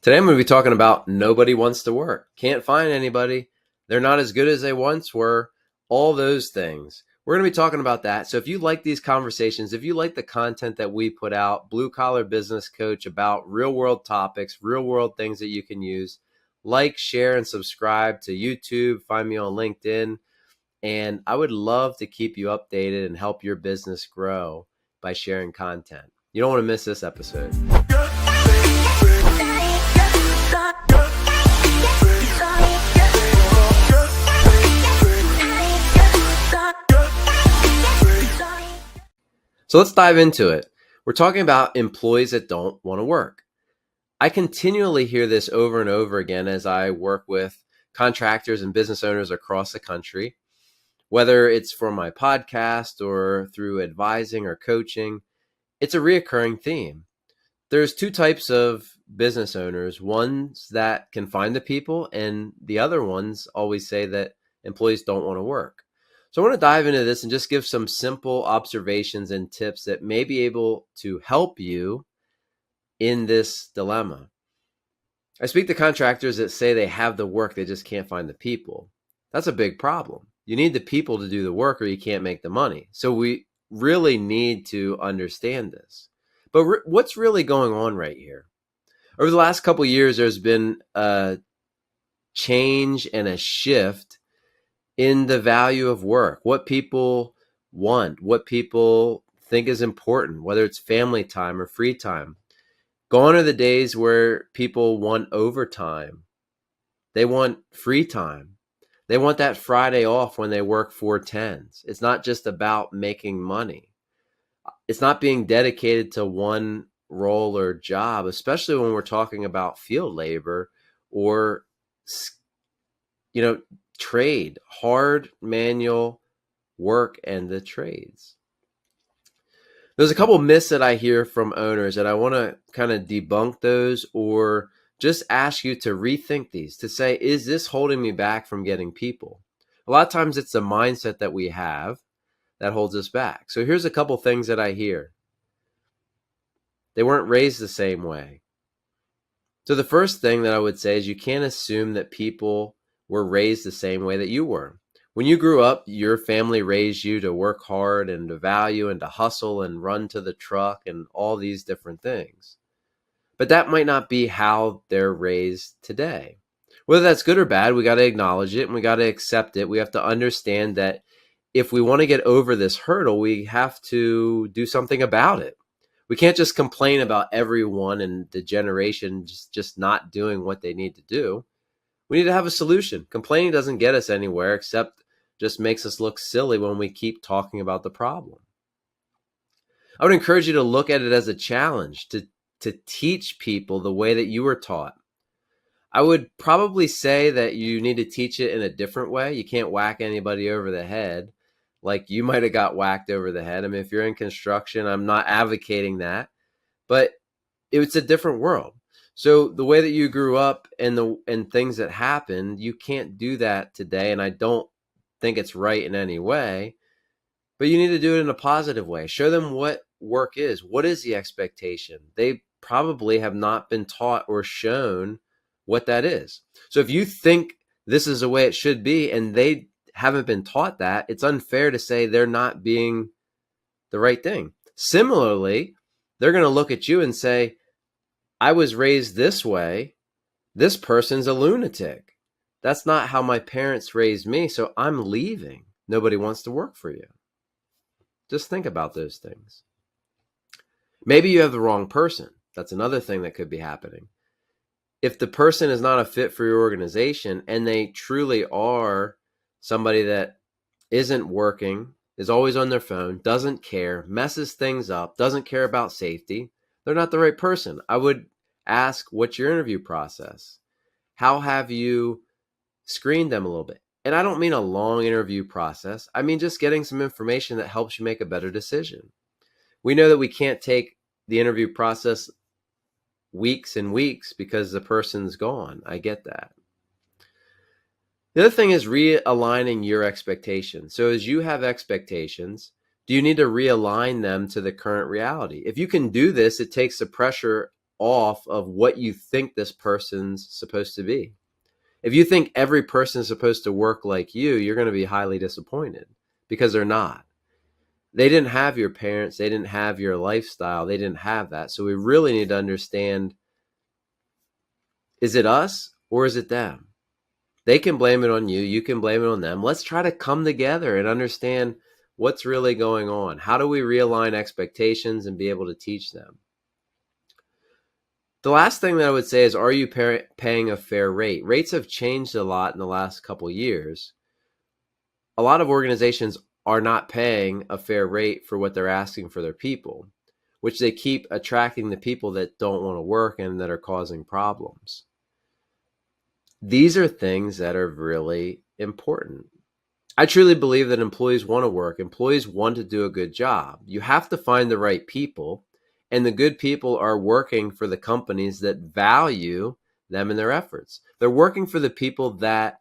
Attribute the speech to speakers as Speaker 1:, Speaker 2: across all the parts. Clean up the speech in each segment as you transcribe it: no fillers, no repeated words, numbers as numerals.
Speaker 1: Today I'm going to be talking about nobody wants to work. Can't find anybody. They're not as good as they once were. All those things. We're going to be talking about that. So if you like these conversations, if you like the content that we put out, Blue Collar Business Coach, about real world topics, real world things that you can use, like, share, and subscribe to YouTube. Find me on LinkedIn. And I would love to keep you updated and help your business grow by sharing content. You don't want to miss this episode. So let's dive into it. We're talking about employees that don't want to work. I continually hear this over and over again as I work with contractors and business owners across the country, whether it's for my podcast or through advising or coaching. It's a reoccurring theme. There's two types of business owners, ones that can find the people, and the other ones always say that employees don't want to work. So I want to dive into this and just give some simple observations and tips that may be able to help you in this dilemma. I speak to contractors that say they have the work, they just can't find the people. That's a big problem. You need the people to do the work or you can't make the money. So we really need to understand this. But what's really going on right here? Over the last couple of years, there's been a change and a shift in the value of work, what people want, what people think is important, whether it's family time or free time. Gone are the days where people want overtime. They want free time. They want that Friday off when they work 4/10s. It's not just about making money. It's not being dedicated to one role or job, especially when we're talking about field labor or, trade, hard manual work and the trades. There's a couple myths that I hear from owners, and I want to kind of debunk those or just ask you to rethink these, to say, is this holding me back from getting people? A lot of times it's the mindset that we have that holds us back. So here's a couple things that I hear. They weren't raised the same way. So the first thing that I would say is you can't assume that people were raised the same way that you were. When you grew up, your family raised you to work hard and to value and to hustle and run to the truck and all these different things. But that might not be how they're raised today. Whether that's good or bad, we got to acknowledge it and we got to accept it. We have to understand that if we want to get over this hurdle, we have to do something about it. We can't just complain about everyone and the generation just not doing what they need to do. We need to have a solution. Complaining doesn't get us anywhere, except just makes us look silly when we keep talking about the problem. I would encourage you to look at it as a challenge to teach people the way that you were taught. I would probably say that you need to teach it in a different way. You can't whack anybody over the head like you might have got whacked over the head. I mean, if you're in construction, I'm not advocating that, but it's a different world. So the way that you grew up and things that happened, you can't do that today. And I don't think it's right in any way, but you need to do it in a positive way. Show them what work is. What is the expectation? They probably have not been taught or shown what that is. So if you think this is the way it should be and they haven't been taught that, it's unfair to say they're not being the right thing. Similarly, they're going to look at you and say, I was raised this way. This person's a lunatic. That's not how my parents raised me, so I'm leaving. Nobody wants to work for you. Just think about those things. Maybe you have the wrong person. That's another thing that could be happening. If the person is not a fit for your organization and they truly are somebody that isn't working, is always on their phone, doesn't care, messes things up, doesn't care about safety, they're not the right person. I would ask, what's your interview process? How have you screened them a little bit? And I don't mean a long interview process. I mean just getting some information that helps you make a better decision. We know that we can't take the interview process weeks and weeks because the person's gone. I get that. The other thing is realigning your expectations. So as you have expectations, do you need to realign them to the current reality? If you can do this, it takes the pressure off of what you think this person's supposed to be. If you think every person is supposed to work like you're going to be highly disappointed because they're not. They didn't have your parents. They didn't have your lifestyle. They didn't have that. So we really need to understand, is it us or is it them? They can blame it on you. You can blame it on them. Let's try to come together and understand what's really going on. How do we realign expectations and be able to teach them? The last thing that I would say is, are you paying a fair rate? Rates have changed a lot in the last couple years. A lot of organizations are not paying a fair rate for what they're asking for their people, which they keep attracting the people that don't want to work and that are causing problems. These are things that are really important. I truly believe that employees want to work. Employees want to do a good job. You have to find the right people, and the good people are working for the companies that value them and their efforts. They're working for the people that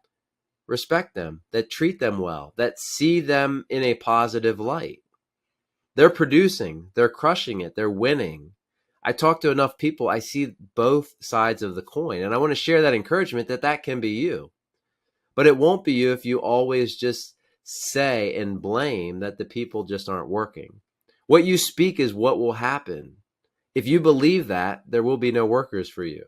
Speaker 1: respect them, that treat them well, that see them in a positive light. They're producing, they're crushing it, they're winning. I talk to enough people, I see both sides of the coin, and I want to share that encouragement that can be you. But it won't be you if you always just say and blame that the people just aren't working. What you speak is what will happen. If you believe that, there will be no workers for you.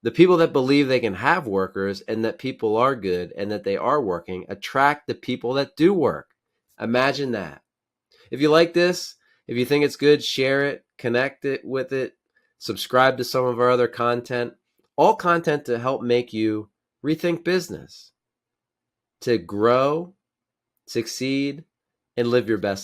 Speaker 1: The people that believe they can have workers and that people are good and that they are working attract the people that do work. Imagine that. If you like this, if you think it's good, share it, connect it with it, subscribe to some of our other content, all content to help make you rethink business, to grow, succeed, and live your best